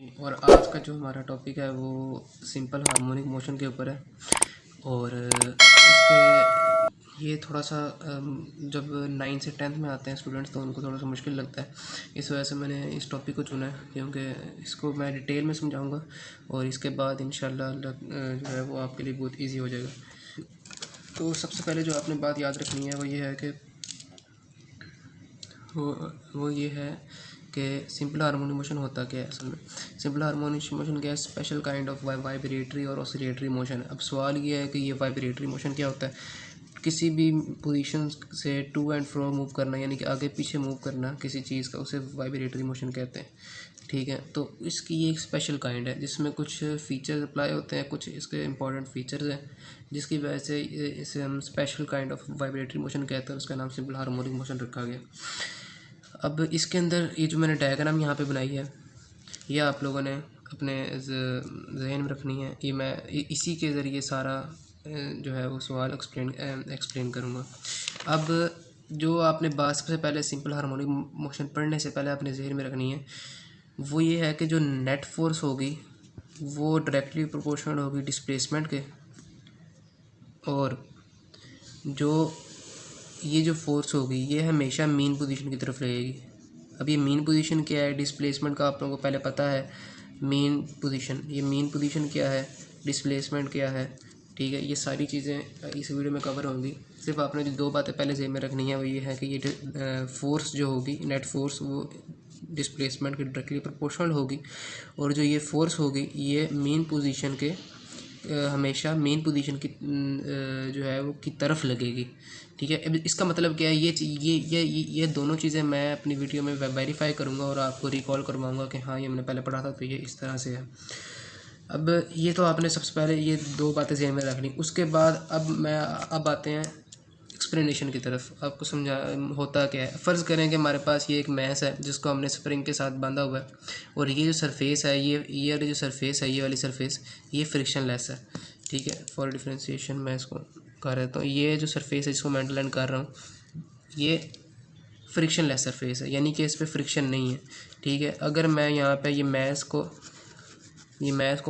और आज का जो हमारा टॉपिक है वो सिंपल हार्मोनिक मोशन के ऊपर है। और इसके ये थोड़ा सा जब 9 से 10th में आते हैं स्टूडेंट्स तो उनको थोड़ा सा मुश्किल लगता है। इस वजह से मैंने इस टॉपिक को चुना है क्योंकि इसको मैं डिटेल में समझाऊंगा और इसके बाद इंशाल्लाह जो है वो आपके लिए बहुत ईजी हो जाएगा। तो सबसे पहले जो आपने बात याद रखनी है वो ये है कि वो ये है कि सिंपल हार्मोनिक मोशन होता क्या है। असल में सिंपल हार्मोनिक मोशन क्या है? स्पेशल काइंड ऑफ वाइब्रेटरी और ऑसिलेटरी मोशन है। अब सवाल ये है कि ये वाइब्रेटरी मोशन क्या होता है? किसी भी पोजीशन से टू एंड फ्रो मूव करना, यानी कि आगे पीछे मूव करना किसी चीज़ का, उसे वाइब्रेटरी मोशन कहते हैं। ठीक है, तो इसकी ये एक स्पेशल काइंड है जिसमें कुछ फीचर्स अप्लाई होते हैं, कुछ इसके इंपॉर्टेंट फीचर्स हैं जिसकी वजह से इसे हम special kind of vibratory motion कहते हैं। उसका नाम सिंपल हार्मोनिक मोशन रखा गया। अब इसके अंदर ये जो मैंने डायग्राम यहाँ पे बनाई है ये आप लोगों ने अपने जहन में रखनी है। ये मैं इसी के ज़रिए सारा जो है वो सवाल एक्सप्लेन करूँगा। अब जो आपने बात सबसे पहले सिंपल हार्मोनिक मोशन पढ़ने से पहले अपने जहन में रखनी है वो ये है कि जो नेट फोर्स होगी वो डायरेक्टली प्रोपोर्शनल होगी डिस्प्लेसमेंट के, और जो ये जो फोर्स होगी ये हमेशा मीन पोजीशन की तरफ रहेगी। अब ये मीन पोजीशन क्या है? डिस्प्लेसमेंट का आप लोगों को पहले पता है। मीन पोजीशन, ये मीन पोजीशन क्या है, डिस्प्लेसमेंट क्या है, ठीक है, ये सारी चीज़ें इस वीडियो में कवर होंगी। सिर्फ आपने जो दो बातें पहले ज़हन में रखनी है वो ये है कि ये फोर्स जो होगी, नेट फोर्स, वो डिस्प्लेसमेंट के डायरेक्टली प्रोपोर्शनल होगी, और जो ये फोर्स होगी ये मेन पोजीशन के हमेशा मेन पोजीशन की जो है वो की तरफ लगेगी। ठीक है, अब इसका मतलब क्या है? ये दोनों चीज़ें मैं अपनी वीडियो में वेरीफाई करूँगा और आपको रिकॉल करवाऊँगा कि हाँ ये मैंने पहले पढ़ा था तो ये इस तरह से है। अब ये तो आपने सबसे पहले ये दो बातें ज़हन में रखनी। उसके बाद अब आते हैं एक्सप्लेनेशन की तरफ। आपको समझा होता क्या है। फ़र्ज़ करें कि हमारे पास ये एक मैस है जिसको हमने स्प्रिंग के साथ बांधा हुआ है, और ये जो सरफेस है ये वाली जो सरफेस है, ये वाली सरफेस ये फ्रिक्शन लेस है। ठीक है, फॉर डिफरेंशिएशन मैं इसको कर रहा हूँ। ये जो सरफेस है जिसको मैं अंडरलाइन कर रहा हूँ ये फ्रिक्शन लेस सरफेस है, यानी कि इस पर फ्रिक्शन नहीं है। ठीक है, अगर मैं यहाँ पे ये मैस को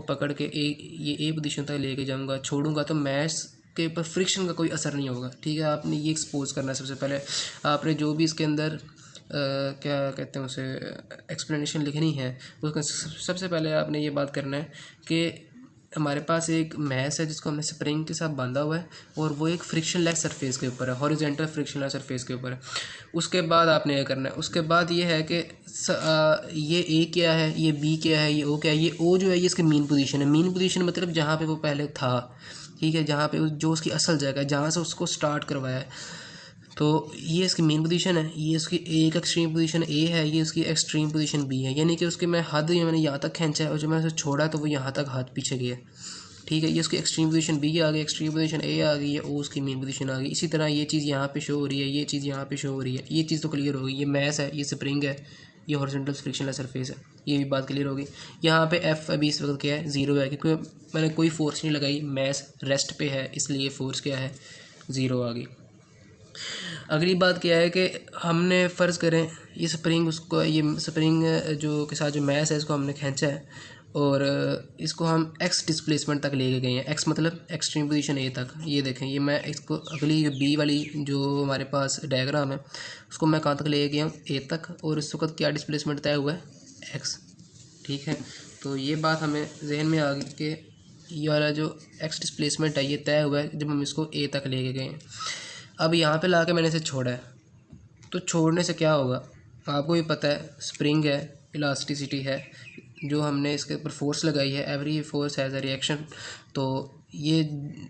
पकड़ के ए पोजीशन तक लेके जाऊंगा, छोड़ूंगा, तो मैस के ऊपर फ्रिक्शन का कोई असर नहीं होगा। ठीक है, आपने ये एक्सपोज करना है। सबसे पहले आपने जो भी इसके अंदर क्या कहते हैं उसे एक्सप्लेनेशन लिखनी है उसका सबसे पहले आपने ये बात करना है कि हमारे पास एक मैस है जिसको हमने स्प्रिंग के साथ बांधा हुआ है, और वो एक फ्रिक्शन लेस सरफेस के ऊपर है, हॉरिजॉन्टल फ्रिक्शन लेस सरफेस के ऊपर है। उसके बाद आपने ये करना है, उसके बाद ये है कि ये ए क्या है, ये बी क्या है, ये ओ क्या है। ये ओ जो है ये इसकी मीन पोजीशन है। मीन पोजीशन मतलब जहाँ पे वो पहले था। ठीक है, जहाँ पे जो उसकी असल जगह है, जहाँ से उसको स्टार्ट करवाया है, तो ये इसकी मेन पोजीशन है। ये उसकी एक एक्सट्रीम पोजीशन ए है, ये उसकी एक्सट्रीम पोजीशन बी है, यानी कि उसके मैं हद मैंने यहाँ तक खींचा है और जो मैंने उसे छोड़ा है तो वो यहाँ तक हाथ पीछे गया। ठीक है, ये उसकी एक्सट्रीम पोजीशन बी आ गई, एक्सट्रीम पोजीशन ए आ गई, ये ओ उसकी मेन पोजीशन आ गई। इसी तरह ये चीज़ यहाँ पे शो हो रही है, ये चीज़ यहाँ पे शो हो रही है। ये चीज़ तो क्लियर हो गई। ये मैस है, ये स्प्रिंग है, ये हॉरिजॉन्टल फ्रिक्शनलेस सरफेस है, ये भी बात क्लियर होगी। यहाँ पे एफ अभी इस वक्त क्या है, ज़ीरो है, क्योंकि मैंने कोई फोर्स नहीं लगाई, मैस रेस्ट पे है, इसलिए फोर्स क्या है, ज़ीरो आ गई। अगली बात क्या है कि हमने फ़र्ज़ करें ये स्प्रिंग, उसको ये स्प्रिंग जो के साथ जो मैस है इसको हमने खींचा है और इसको हम एक्स डिस्प्लेसमेंट तक लेके गए हैं। एक्स मतलब एक्सट्रीम पोजीशन ए तक। ये देखें, ये मैं इसको अगली बी वाली जो हमारे पास डायग्राम है उसको मैं कहाँ तक ले गया हूँ, ए तक, और इस वक्त क्या डिस्प्लेसमेंट तय हुआ है, एक्स। ठीक है, तो ये बात हमें जहन में आ गई कि ये वाला जो एक्स डिस्प्लेसमेंट है ये तय हुआ है जब हम इसको ए तक लेके गए हैं। अब यहाँ पे लाके मैंने इसे छोड़ा है, तो छोड़ने से क्या होगा आपको भी पता है। स्प्रिंग है, इलास्टिसिटी है, जो हमने इसके ऊपर फोर्स लगाई है, every force has a reaction. तो ये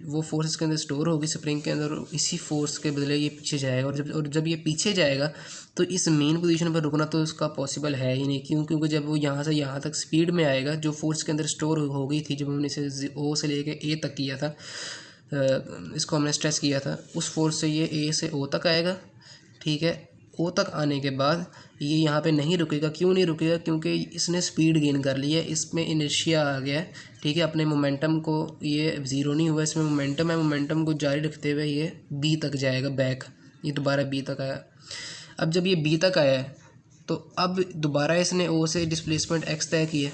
वो फोर्स इसके अंदर स्टोर होगी स्प्रिंग के अंदर, इसी फोर्स के बदले ये पीछे जाएगा, और जब ये पीछे जाएगा तो इस मेन पोजीशन पर रुकना तो इसका पॉसिबल है ही नहीं। क्यों? क्योंकि जब वो यहाँ से यहाँ तक स्पीड में आएगा, जो फोर्स के अंदर स्टोर हो गई थी जब हमने इसे ओ से लेके ए तक किया था, इसको हमने स्ट्रेस किया था, उस फोर्स से ये ए से ओ तक आएगा। ठीक है, ओ तक आने के बाद ये यहाँ पे नहीं रुकेगा। क्यों नहीं रुकेगा? क्योंकि इसने स्पीड गेन कर ली है, इसमें इनर्शिया आ गया है। ठीक है, अपने मोमेंटम को, ये ज़ीरो नहीं हुआ, इसमें मोमेंटम है, मोमेंटम को जारी रखते हुए ये बी तक जाएगा बैक। ये दोबारा बी तक आया। अब जब ये बी तक आया है तो अब दोबारा इसने ओ से डिस्प्लेसमेंट एक्स तय किया।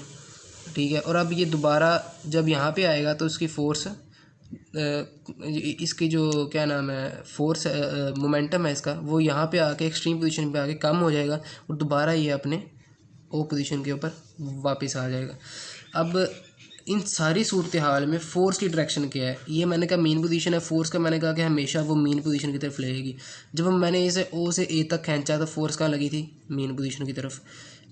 ठीक है। और अब ये दोबारा जब यहाँ पे आएगा तो इसकी फ़ोर्स इसकी जो क्या नाम है फोर्स मोमेंटम है इसका, वो यहाँ पे आके एक्सट्रीम पोजीशन पे आके कम हो जाएगा और दोबारा ये अपने ओ पोजीशन के ऊपर वापस आ जाएगा। अब इन सारी सूरत हाल में फ़ोर्स की डायरेक्शन क्या है? ये मैंने कहा मेन पोजीशन है फ़ोर्स का, मैंने कहा कि हमेशा वो मेन पोजीशन की तरफ लगेगी। जब मैंने इसे ओ से ए तक खींचा तो फोर्स कहाँ लगी थी? मेन पोजीशन की तरफ।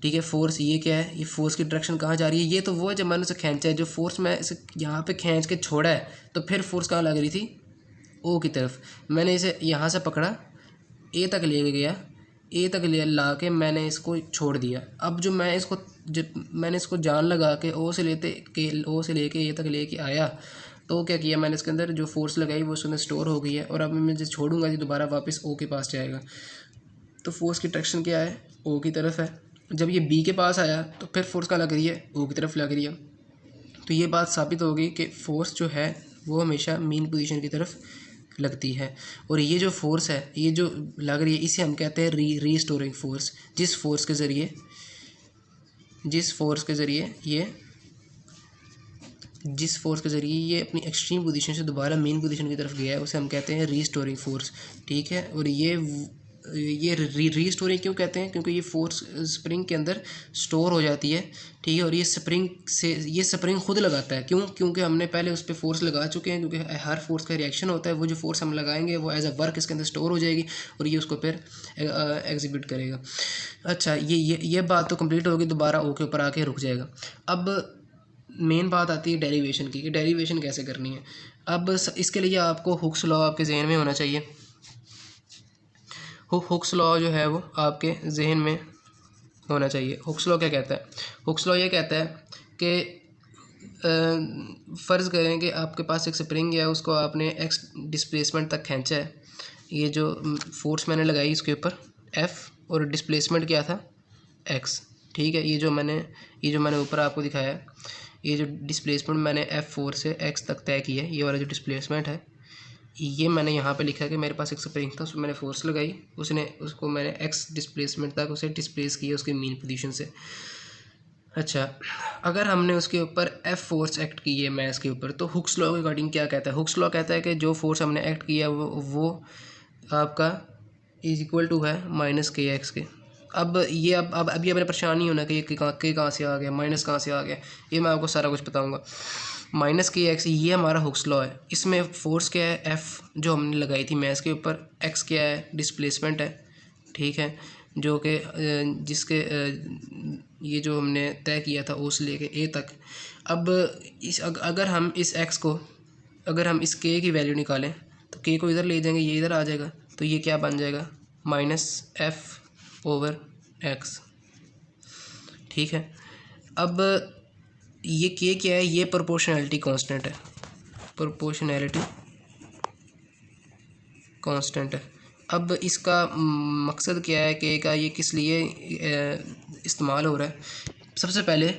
ठीक है, फोर्स ये क्या है? ये फोर्स की डायरेक्शन कहाँ जा रही है? ये तो वो है जब मैंने उसे खींचा है, जो फोर्स मैं इसे यहाँ पे खींच के छोड़ा है तो फिर फोर्स कहाँ लग रही थी? ओ की तरफ। मैंने इसे यहाँ से पकड़ा, ए तक ले गया, ए तक ले ला के मैंने इसको छोड़ दिया। अब जो मैं इसको जब मैंने इसको जान लगा के ओ से लेके ए तक लेके आया, तो क्या किया मैंने, इसके अंदर जो फोर्स लगाई वो उसके अंदर स्टोर हो गई है और अब मैं जब छोड़ूंगा तो दोबारा वापस ओ के पास जाएगा। तो फोर्स की डायरेक्शन क्या है? ओ की तरफ है। जब ये बी के पास आया तो फिर फोर्स कहाँ लग रही है? ओ की तरफ लग रही है। तो ये बात साबित हो गई कि फ़ोर्स जो है वो हमेशा मेन पोजीशन की तरफ लगती है। और ये जो फोर्स है, ये जो लग रही है, इसे हम कहते हैं रीस्टोरिंग फोर्स। जिस फोर्स के ज़रिए ये अपनी एक्सट्रीम पोजीशन से दोबारा मेन पोजीशन की तरफ गया है, उसे हम कहते हैं रीस्टोरिंग फोर्स। ठीक है। और ये रीस्टोरिंग क्यों कहते हैं? क्योंकि ये फोर्स स्प्रिंग के अंदर स्टोर हो जाती है। ठीक है। और ये स्प्रिंग खुद लगाता है। क्यों? क्योंकि हमने पहले उस पर फोर्स लगा चुके हैं। क्योंकि हर फोर्स का रिएक्शन होता है, वो जो फोर्स हम लगाएंगे वो एज अ वर्क इसके अंदर स्टोर हो जाएगी और ये उसको फिर एग्जीक्यूट करेगा। अच्छा, ये बात तो कंप्लीट होगी, दोबारा ओ के ऊपर आके रुक जाएगा। अब मेन बात आती है डेरिवेशन की, कि डेरिवेशन कैसे करनी है। अब इसके लिए आपको हुक्स लॉ आपके जहन में होना चाहिए। हुक्स लॉ जो है वो आपके जहन में होना चाहिए। हुक्स लॉ क्या कहता है? हुक्स लॉ ये कहता है कि फ़र्ज़ करें कि आपके पास एक स्प्रिंग है, उसको आपने एक्स डिस्प्लेसमेंट तक खींचा है। ये जो फोर्स मैंने लगाई इसके ऊपर एफ़, और डिस्प्लेसमेंट क्या था? एक्स। ठीक है। ये जो मैंने ऊपर आपको दिखाया है, ये जो डिस्प्लेसमेंट मैंने F4 से एक्स तक तय किया है, ये वाला जो डिस्प्लेसमेंट है, ये मैंने यहाँ पे लिखा कि मेरे पास एक स्प्रिंग था, उसमें मैंने फोर्स लगाई, उसको मैंने एक्स डिस्प्लेसमेंट तक उसे डिस्प्लेस किया उसके मेन पोजीशन से। अच्छा, अगर हमने उसके ऊपर एफ फोर्स एक्ट की है मैस के ऊपर, तो हुक्स लॉ के अकॉर्डिंग क्या कहता है? हुक्स लॉ कहता है कि जो फोर्स हमने एक्ट किया वो आपका इज इक्वल टू है माइनस के एक्स के। अब अभी अपने परेशान नहीं होना कि ये कहाँ से आ गया, माइनस कहाँ से आ गया, ये मैं आपको सारा कुछ बताऊँगा। माइनस के एक्स ये हमारा हुक्स लॉ है। इसमें फोर्स क्या है? एफ़ जो हमने लगाई थी मैस के ऊपर, एक्स क्या है? डिस्प्लेसमेंट है। ठीक है। जो कि जिसके ये जो हमने तय किया था ओ से लेके ए तक। अब अगर हम इस एक्स को, अगर हम इस के की वैल्यू निकालें तो के को इधर ले जाएंगे, ये इधर आ जाएगा, तो ये क्या बन जाएगा? Minus F over x. ठीक है। अब ये के क्या है? ये प्रोपोर्शनैलिटी कांस्टेंट है। प्रोपोर्शनैलिटी कांस्टेंट है। अब इसका मकसद क्या है के का? ये किस लिए इस्तेमाल हो रहा है? सबसे पहले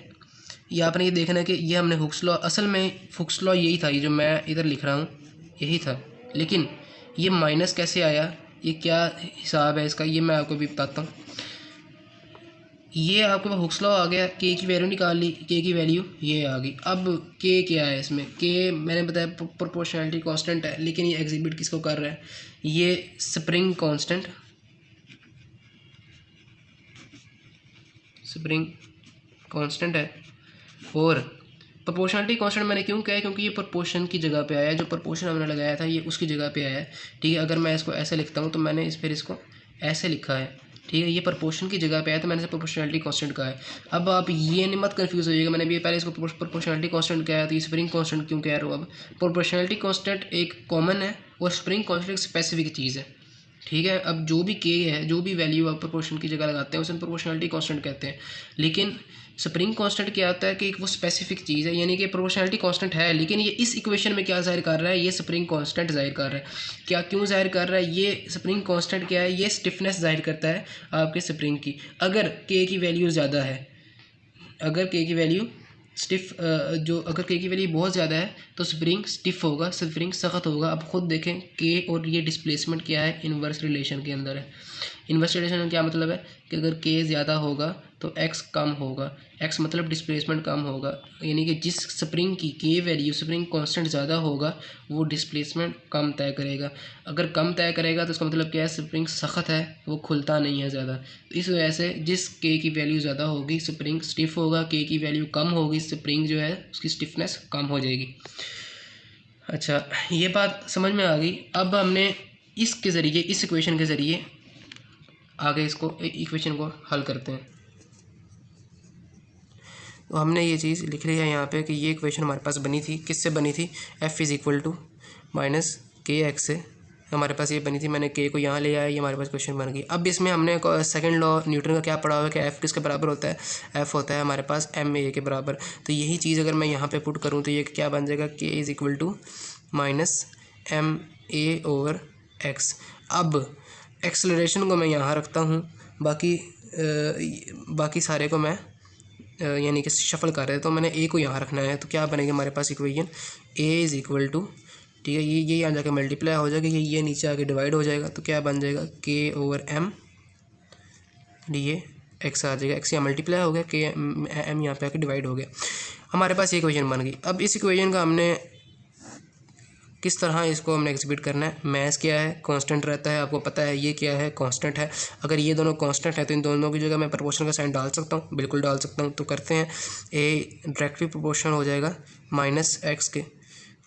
ये आपने ये देखना है कि ये हमने हुक्स लॉ, असल में हुक्स लॉ यही था, ये जो मैं इधर लिख रहा हूँ यही था, लेकिन ये माइनस कैसे आया, ये क्या हिसाब है इसका, ये मैं आपको भी बताता हूँ। ये आपके पास हुक्स लॉ आ गया, के की वैल्यू निकाल ली, के की वैल्यू ये आ गई। अब के क्या है इसमें? के मैंने बताया प्रोपोर्शनैलिटी कांस्टेंट है, लेकिन ये एग्जिबिट किसको कर रहा है? ये स्प्रिंग कांस्टेंट है। और प्रोपोर्शनलिटी कांस्टेंट मैंने क्यों कहा है? क्योंकि ये प्रोपोर्शन की जगह पे आया है, जो प्रोपोर्शन हमने लगाया था ये उसकी जगह पे आया है। ठीक है। अगर मैं इसको ऐसे लिखता हूँ तो मैंने इसको ऐसे लिखा है। ठीक है। ये प्रोपोर्शन की जगह पे आया तो मैंने इसे प्रोपोर्शनलिटी कांस्टेंट कहा है। अब आप ये नहीं मत कंफ्यूज होइएगा, मैंने भी पहले इसको प्रोपोर्शनलिटी कांस्टेंट कहा है तो ये स्प्रिंग कांस्टेंट क्यों कह रहा हूँ? अब प्रोपोर्शनलिटी कांस्टेंट एक कॉमन है और स्प्रिंग कांस्टेंट एक स्पेसिफिक चीज़ है। ठीक है। अब जो भी के है, जो भी वैल्यू आप प्रोपोर्शन की जगह लगाते हैं उसे प्रोपोर्शनलिटी कांस्टेंट कहते हैं। लेकिन स्प्रिंग कांस्टेंट क्या होता है कि वो स्पेसिफिक चीज़ है, यानी कि प्रोपोर्शनलिटी कांस्टेंट है, लेकिन ये इस इक्वेशन में क्या जाहिर कर रहा है? ये स्प्रिंग कांस्टेंट जाहिर कर रहा है। क्या क्यों जाहिर कर रहा है? ये स्प्रिंग कांस्टेंट क्या है? ये स्टिफनेस जाहिर करता है आपके स्प्रिंग की। अगर के की वैल्यू ज़्यादा है, अगर के की वैल्यू अगर के की वैल्यू बहुत ज़्यादा है तो स्प्रिंग स्टिफ होगा, स्प्रिंग सख्त होगा। अब खुद देखें के और ये डिस्प्लेसमेंट क्या है? इन्वर्स रिलेशन के अंदर है। इन्वर्स रिलेशन में क्या मतलब है कि अगर के ज़्यादा होगा तो एक्स कम होगा। एक्स मतलब डिस्प्लेसमेंट कम होगा, यानी कि जिस स्प्रिंग की के वैल्यू, स्प्रिंग कांस्टेंट ज़्यादा होगा वो डिस्प्लेसमेंट कम तय करेगा। अगर कम तय करेगा तो इसका मतलब क्या है, स्प्रिंग सख्त है, वो खुलता नहीं है ज़्यादा। तो इस वजह से जिस के की वैल्यू ज़्यादा होगी स्प्रिंग स्टिफ होगा, के की वैल्यू कम होगी स्प्रिंग जो है उसकी स्टिफनेस कम हो जाएगी। अच्छा, ये बात समझ में आ गई। अब हमने इसके ज़रिए, इस इक्वेशन के ज़रिए आगे इसको इक्वेशन को हल करते हैं। तो हमने ये चीज़ लिख लिया है यहाँ पे कि ये इक्वेशन हमारे पास बनी थी, किससे बनी थी, f is equal to minus k x से हमारे पास ये बनी थी। मैंने के को यहाँ ले आया, ये हमारे पास क्वेश्चन बन गई। अब इसमें हमने सेकंड लॉ न्यूटन का क्या पढ़ा हुआ है कि f किसके बराबर होता है, f होता है हमारे पास ma के बराबर। तो यही चीज़ अगर मैं यहाँ पे पुट करूँ तो ये क्या बन जाएगा, k is equal to minus ma over x। अब एक्सेलरेशन को मैं यहाँ रखता हूँ, बाकी सारे को मैं यानी कि शफल कर रहे हैं, तो मैंने ए को यहाँ रखना है। तो क्या बनेगी हमारे पास equation, A is equal to, ठीक है, ये यहाँ जाकर मल्टीप्लाई हो जाएगा, ये नीचे आके डिवाइड हो जाएगा। तो क्या बन जाएगा, के ओवर एम डी एक्स आ जाएगा। एक्स यहाँ मल्टीप्लाई हो गया, के एम यहाँ पे आके डिवाइड हो गया। हमारे पास ये इक्वेशन बन गई। अब इस इक्वेशन का हमने किस तरह इसको हमने एग्जीक्यूट करना है। मैथ्स क्या है, कांस्टेंट रहता है, आपको पता है ये क्या है, कांस्टेंट है। अगर ये दोनों कांस्टेंट है तो इन दोनों की जगह मैं प्रोपोर्शन का साइन डाल सकता हूँ, बिल्कुल डाल सकता हूँ। तो करते हैं, ए डायरेक्टली प्रोपोर्शन हो जाएगा माइनस एक्स के।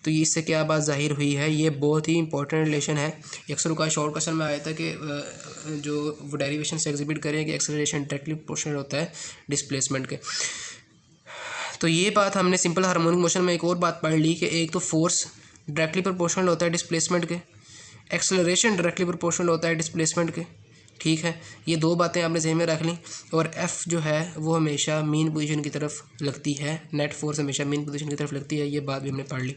तो इससे क्या बात जाहिर हुई है, ये बहुत ही इंपॉर्टेंट रिलेशन है। अक्सर का शॉर्ट क्वेश्चन में आया था कि जो वो डेरिवेशन से एग्जीक्यूट करें कि एक्सेलरेशन डायरेक्टली प्रोपोर्शनल होता है डिस्प्लेसमेंट के। तो ये बात हमने सिंपल हार्मोनिक मोशन में एक और बात पढ़ ली कि एक तो फोर्स डायरेक्टली प्रोपोर्शनल होता है डिस्प्लेसमेंट के, एक्सेलरेशन डायरेक्टली प्रोपोर्शनल होता है डिस्प्लेसमेंट के। ठीक है, ये दो बातें आपने ज़हन में रख ली। और एफ़ जो है वो हमेशा मीन पोजीशन की तरफ लगती है, नेट फोर्स हमेशा मीन पोजीशन की तरफ लगती है, ये बात भी हमने पढ़ ली।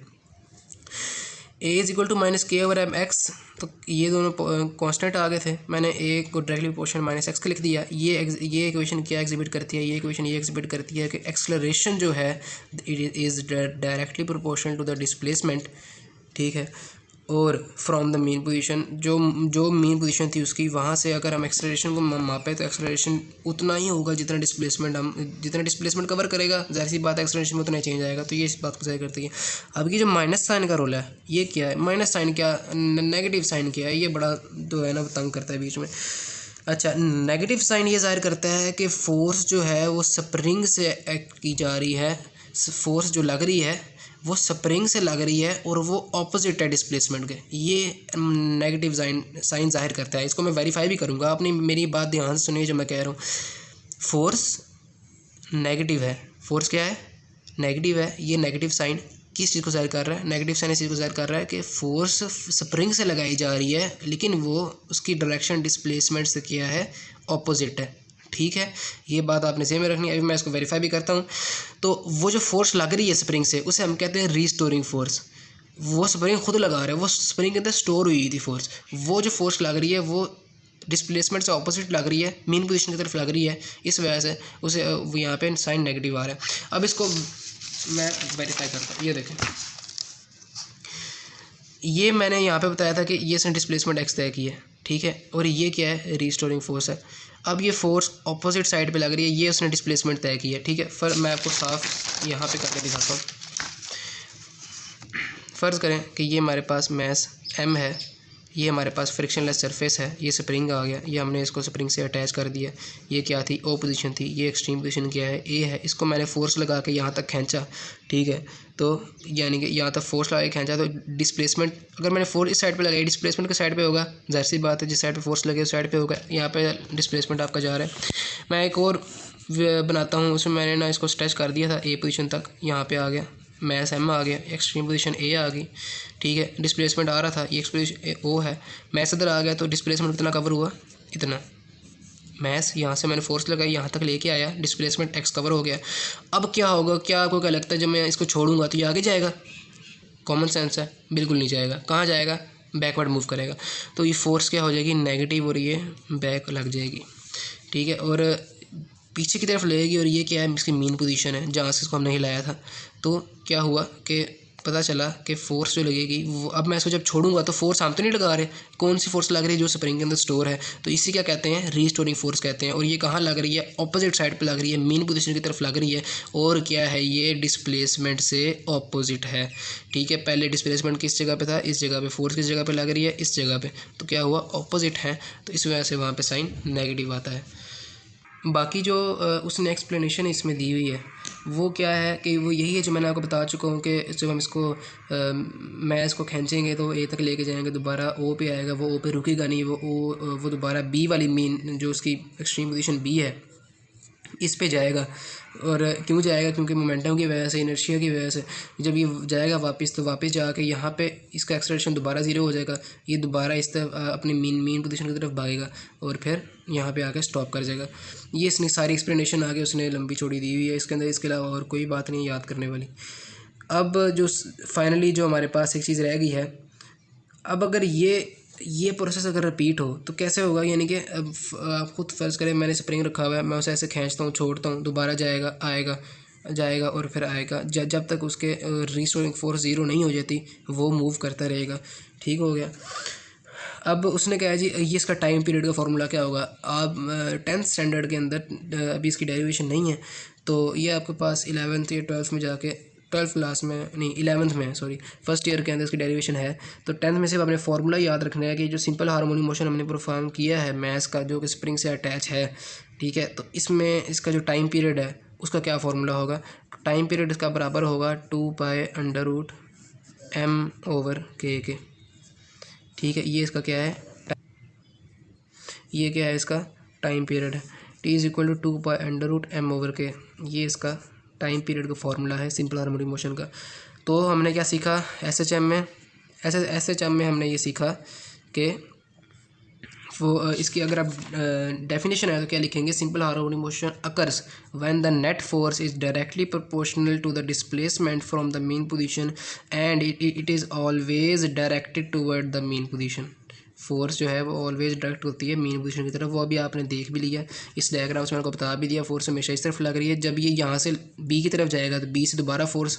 ए इज इक्वल टू माइनस के ओवर एम एक्स, तो ये दोनों कांस्टेंट आ गए थे, मैंने ए को डायरेक्टली प्रोपोर्शनल माइनस एक्स का लिख दिया। ये इक्वेशन क्या एग्जिबिट करती है, ये इक्वेशन ये एग्जिबिट करती है कि एक्सेलरेशन जो है it is directly proportional to the displacement. ठीक है, और फ्रॉम द मीन पोजीशन, जो मीन पोजीशन थी उसकी, वहाँ से अगर हम एक्सेलरेशन को मापें तो एक्सेलरेशन उतना ही होगा जितना डिस्प्लेसमेंट कवर करेगा, ज़ाहिर सी बात है एक्सेलरेशन में उतना ही चेंज आएगा। तो ये इस बात को ज़ाहिर करती है। अब ये जो माइनस साइन का रोल है, ये क्या है, माइनस साइन क्या, नेगेटिव साइन क्या है, ये बड़ा जो है ना तंग करता है बीच में। अच्छा, नेगेटिव साइन ये ज़ाहिर करता है कि फोर्स जो है वो स्प्रिंग से एक्ट की जा रही है, फोर्स जो लग रही है वो स्प्रिंग से लग रही है और वो ऑपोजिट है डिस्प्लेसमेंट के। ये नेगेटिव साइन जाहिर करता है। इसको मैं वेरीफाई भी करूँगा, आपने मेरी बात ध्यान से सुनिए जो मैं कह रहा हूँ। फोर्स नेगेटिव है, फोर्स क्या है, नेगेटिव है। ये नेगेटिव साइन किस चीज़ को ज़ाहिर कर रहा है, नेगेटिव साइन इस चीज़ को ज़ाहिर कर रहा है कि फोर्स स्प्रिंग से लगाई जा रही है लेकिन वो उसकी डायरेक्शन डिस्प्लेसमेंट से क्या है, ऑपोजिट है। ठीक है, ये बात आपने ज़हन में रखनी है। अभी मैं इसको वेरीफाई भी करता हूँ। तो वो जो फोर्स लग रही है स्प्रिंग से, उसे हम कहते हैं रीस्टोरिंग फोर्स। वो स्प्रिंग खुद लगा रहा है, वो स्प्रिंग के अंदर स्टोर हुई थी फोर्स। वो जो फोर्स लग रही है वो डिस्प्लेसमेंट से ऑपोजिट लग रही है, मीन पोजीशन की तरफ लग रही है, इस वजह से उसे यहाँ पे साइन नेगेटिव आ रहा है। अब इसको मैं वेरीफाई करता हूँ। ये देखें, ये मैंने यहाँ पे बताया था कि ये इसने डिस्प्लेसमेंट एक्स तय की है। ठीक है, और ये क्या है, रीस्टोरिंग फोर्स है। अब ये फोर्स ऑपोजिट साइड पे लग रही है, ये उसने डिस्प्लेसमेंट तय की है। ठीक है, फिर मैं आपको साफ यहाँ पे करके दिखाता हूँ। फ़र्ज़ करें कि ये हमारे पास मैस एम है, ये हमारे पास फ्रिक्शनलेस सरफेस है, ये स्प्रिंग आ गया, ये हमने इसको स्प्रिंग से अटैच कर दिया। ये क्या थी, ओ पोजीशन थी, ये एक्सट्रीम पोजीशन क्या है, ए है। इसको मैंने फोर्स लगा के यहाँ तक खींचा। ठीक है, तो यानी कि यहाँ तक फोर्स लगा के खींचा तो डिस्प्लेसमेंट, अगर मैंने फोर्स इस साइड पे लगाई, डिस्प्लेसमेंट के साइड पे होगा, जाहिर सी बात है जिस साइड पे फोर्स लगे उस साइड पे होगा। यहाँ पे डिस्प्लेसमेंट आपका जा रहा है। मैं एक और बनाता हूँ, उसमें मैंने ना इसको स्ट्रेच कर दिया था ए पोजीशन तक, यहाँ पे आ गया, मैस एम आ गया, एक्सट्रीम पोजीशन ए आ गई। ठीक है, डिस्प्लेसमेंट आ रहा था, ये एक्सप्रेशन ओ है, मैस इधर आ गया तो डिस्प्लेसमेंट कितना कवर हुआ, इतना। मैस यहाँ से मैंने फोर्स लगाई, यहाँ तक लेके आया, डिस्प्लेसमेंट एक्स कवर हो गया। अब क्या होगा, क्या आपको क्या लगता है, जब मैं इसको छोड़ूंगा तो ये आगे जाएगा, कॉमन सेंस है, बिल्कुल नहीं जाएगा। कहाँ जाएगा, बैकवर्ड मूव करेगा। तो ये फोर्स क्या हो जाएगी, नेगेटिव, और ये बैक लग जाएगी। ठीक है, और पीछे की तरफ लगेगी, और ये क्या है, इसकी मीन पोजीशन है जहाँ से इसको हमने हिलाया था। तो क्या हुआ कि पता चला कि फ़ोर्स जो लगेगी वो, अब मैं इसको जब छोड़ूंगा तो फोर्स हम तो नहीं लगा रहे, कौन सी फोर्स लग रही है, जो स्प्रिंग के अंदर स्टोर है, तो इसी क्या कहते हैं, रीस्टोरिंग फोर्स कहते हैं। और ये कहाँ लग रही है, ऑपोजिट साइड पे लग रही है, मेन पोजीशन की तरफ लग रही है। और क्या है, ये डिस्प्लेसमेंट से ऑपोजिट है। ठीक है, पहले डिस्प्लेसमेंट किस जगह पे था, इस जगह पे, फोर्स किस जगह पे लग रही है, इस जगह पे, तो क्या हुआ, ऑपोजिट है, तो इस वजह से वहाँ पे साइन नेगेटिव आता है। बाकी जो उसने एक्सप्लेनेशन इसमें दी हुई है वो क्या है कि वो यही है जो मैंने आपको बता चुका हूँ कि जब हम इसको मैं इसको खींचेंगे तो ए तक लेके जाएंगे, दोबारा ओ पे आएगा, वो ओ पे रुकेगा नहीं, वो दोबारा बी वाली मीन जो उसकी एक्सट्रीम पोजीशन बी है इस पे जाएगा। और क्यों जाएगा, क्योंकि मोमेंटम की वजह से, इनर्शिया की वजह से जब ये जाएगा वापस, तो वापस जाके यहाँ पे इसका एक्सेलरेशन दोबारा ज़ीरो हो जाएगा, ये दोबारा इस तरफ अपनी मेन पोजीशन की तरफ भागेगा और फिर यहाँ पे आके स्टॉप कर जाएगा। ये इसने सारी एक्सप्लेनेशन आगे उसने लंबी चौड़ी दी हुई है इसके अंदर, इसके अलावा और कोई बात नहीं याद करने वाली। अब जो फाइनली जो हमारे पास एक चीज़ रह गई है, अब अगर ये प्रोसेस अगर रिपीट हो तो कैसे होगा, यानी कि अब आप खुद फ़र्ज़ करें मैंने स्प्रिंग रखा हुआ है, मैं उसे ऐसे खींचता हूँ, छोड़ता हूँ, दोबारा जाएगा, आएगा, जाएगा और फिर आएगा, जब तक उसके रीस्टोरिंग फोर्स ज़ीरो नहीं हो जाती वो मूव करता रहेगा। ठीक हो गया। अब उसने कहा जी ये इसका टाइम पीरियड का फार्मूला क्या होगा। आप 10th स्टैंडर्ड के अंदर अभी इसकी डेरिवेशन नहीं है, तो ये आपके पास 11th या 12th में जाके, 12th क्लास में नहीं 11th में, सॉरी फर्स्ट ईयर के अंदर इसकी डेरिवेशन है। तो 10th में सिर्फ अपने फार्मूला याद रखना है कि जो सिंपल हार्मोनिक मोशन हमने परफॉर्म किया है मैथ्स का, जो कि स्प्रिंग से अटैच है, ठीक है, तो इसमें इसका जो टाइम पीरियड है उसका क्या फार्मूला होगा। टाइम पीरियड इसका बराबर होगा 2π√m/k के। ठीक है, ये इसका क्या है, ये क्या है, इसका टाइम पीरियड है। t=2π√m/k, ये इसका टाइम पीरियड का फार्मूला है सिंपल हार्मोनिक मोशन का। तो हमने क्या सीखा एसएचएम में, एसएचएम में हमने ये सीखा कि वो इसकी अगर आप डेफिनेशन है तो क्या लिखेंगे, simple harmonic motion occurs when the net force is directly proportional to the displacement from the mean position and it is always directed toward the mean position. Force जो है वो ऑलवेज डायरेक्ट होती है main position की तरफ, वो अभी आपने देख भी लिया, इस डायग्राम से मैंने आपको बता भी दिया, फोर्स हमेशा इस तरफ लग रही है। जब ये यहाँ से बी की तरफ जाएगा तो बी से दोबारा फोर्स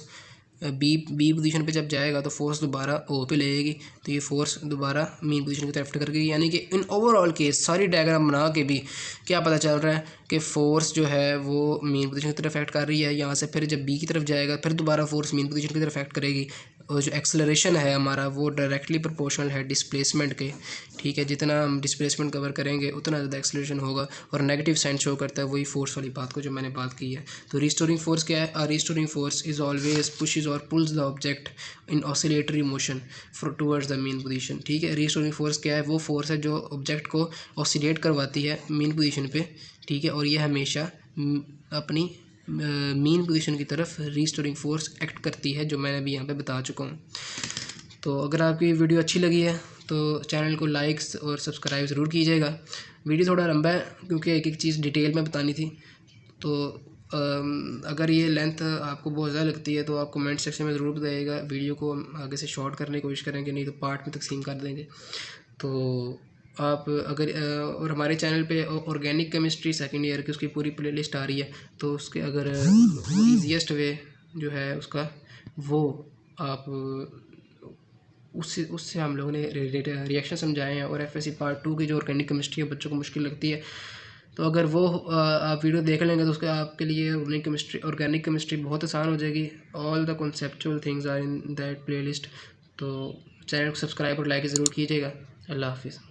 बी पोजीशन पे जब जाएगा तो फोर्स दोबारा ओ पे लगेगी, तो ये फोर्स दोबारा मेन पोजीशन की तरफ करके, यानी कि इन ओवरऑल केस सारी डायग्राम बना के भी क्या पता चल रहा है कि फोर्स जो है वो मेन पोजीशन की तरफ एक्ट कर रही है। यहाँ से फिर जब बी की तरफ जाएगा फिर दोबारा फोर्स मेन पोजीशन की तरफ एक्ट करेगी, और जो एक्सेलरेशन है हमारा वो डायरेक्टली प्रोपोर्शनल है डिस्प्लेसमेंट के। ठीक है, जितना हम डिस्प्लेसमेंट कवर करेंगे उतना ज़्यादा एक्सेलरेशन होगा, और नेगेटिव साइन शो करता है वही फोर्स वाली बात को जो मैंने बात की है। तो रिस्टोरिंग फोर्स क्या है, restoring force is always pushes और pulls the object in oscillatory motion towards the mean position. ठीक है, रिस्टोरिंग फोर्स क्या है, वो फोर्स है जो ऑब्जेक्ट को ऑसिलेट करवाती है मेन पोजीशन पे। ठीक है, और ये हमेशा अपनी मेन पोजीशन की तरफ रीस्टोरिंग फोर्स एक्ट करती है, जो मैंने अभी यहाँ पे बता चुका हूँ। तो अगर आपको ये वीडियो अच्छी लगी है तो चैनल को लाइक्स और सब्सक्राइब ज़रूर कीजिएगा। वीडियो थोड़ा लंबा है क्योंकि एक एक चीज़ डिटेल में बतानी थी, तो अगर ये लेंथ आपको बहुत ज़्यादा लगती है तो आप कमेंट सेक्शन में ज़रूर बताइएगा, वीडियो को आगे से शॉर्ट करने की कोशिश करेंगे, नहीं तो पार्ट में तकसीम कर देंगे। तो आप अगर और हमारे चैनल पे ऑर्गेनिक केमिस्ट्री सेकंड ईयर की उसकी पूरी प्लेलिस्ट आ रही है, तो उसके अगर ईजीएस्ट वे जो है उसका वो आप उससे हम लोगों ने रिएक्शन समझाए हैं, और एफएससी पार्ट 2 की जो ऑर्गेनिक केमिस्ट्री है बच्चों को मुश्किल लगती है, तो अगर वो आप वीडियो देख लेंगे तो उसका आपके लिए ऑर्गेनिक केमिस्ट्री बहुत आसान हो जाएगी। All the conceptual things are in that playlist. तो चैनल को सब्सक्राइब और लाइक ज़रूर कीजिएगा। अल्लाह हाफिज़।